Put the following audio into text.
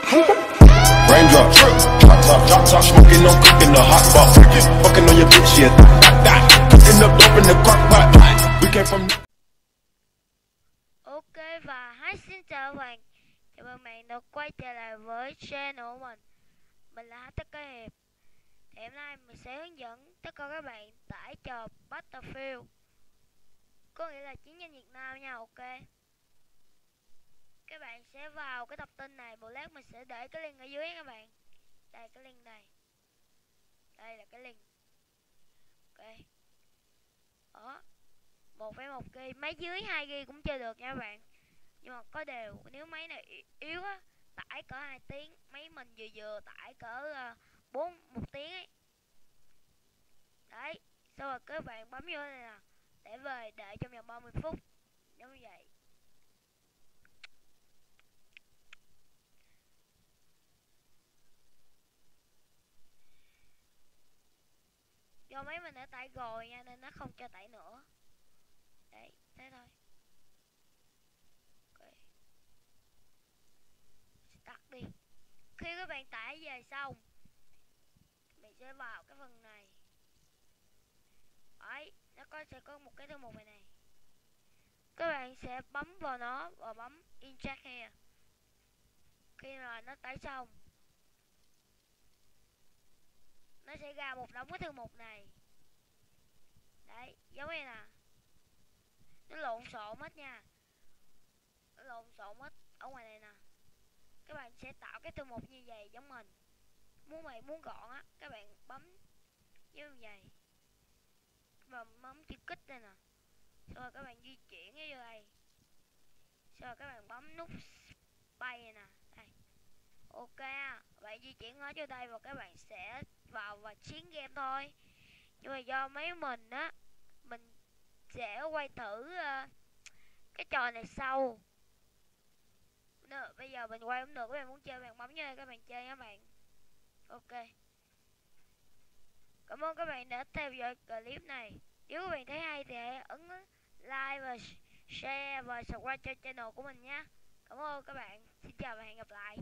Raindrop, drop top, smoking on cooking the hot pot, fucking on your bitch, yeah, cooking up dope in the crock pot. We came from. Ok và xin chào các bạn, chào mừng bạn đã quay trở lại với channel của mình là HTK Hiệp. Thì hôm nay mình sẽ hướng dẫn tất cả các bạn tải trò Battlefield, có nghĩa là chiến tranh Việt Nam nha. Ok, các bạn sẽ vào cái tập tin này, một lát mình sẽ để cái link ở dưới các bạn. Đây cái link này, đây là cái link. Ok, đó 1,1 GB, máy dưới 2 GB cũng chơi được nha các bạn, nhưng mà có đều nếu máy này yếu á tải cỡ 2 tiếng, máy mình vừa tải cỡ 1 tiếng ấy. Đấy, sau rồi các bạn bấm vô này nè, để về đợi trong vòng 30 phút giống như vậy. Do máy mình đã tải rồi nha nên nó không cho tải nữa. Đấy, thế thôi. Ok, tắt đi. Khi các bạn tải về xong, mình sẽ vào cái phần này. Đấy, sẽ có một cái thư mục này. Các bạn sẽ bấm vào nó và bấm inject here. Khi mà nó tải xong, nó sẽ ra một đống cái thư mục này. Đấy, giống như nè, nó lộn xộn hết nha, nó lộn xộn hết ở ngoài này nè. Các bạn sẽ tạo cái thư mục như vậy giống mình. Muốn gọn á, các bạn bấm như vậy và bấm chữ kích đây nè, sau rồi các bạn di chuyển vô đây, sau rồi các bạn bấm nút bay này nè, đây. Ok, bạn di chuyển ở vô đây và các bạn sẽ vào và chiến game thôi. Nhưng mà do mấy mình á, mình sẽ quay thử cái trò này sau. Được, bây giờ mình quay cũng được, các bạn muốn chơi bạn bấm vô đây các bạn chơi nha bạn. Ok, cảm ơn các bạn đã theo dõi clip này. Nếu các bạn thấy hay thì hãy ấn like và share và subscribe cho channel của mình nhé. Cảm ơn các bạn, xin chào và hẹn gặp lại.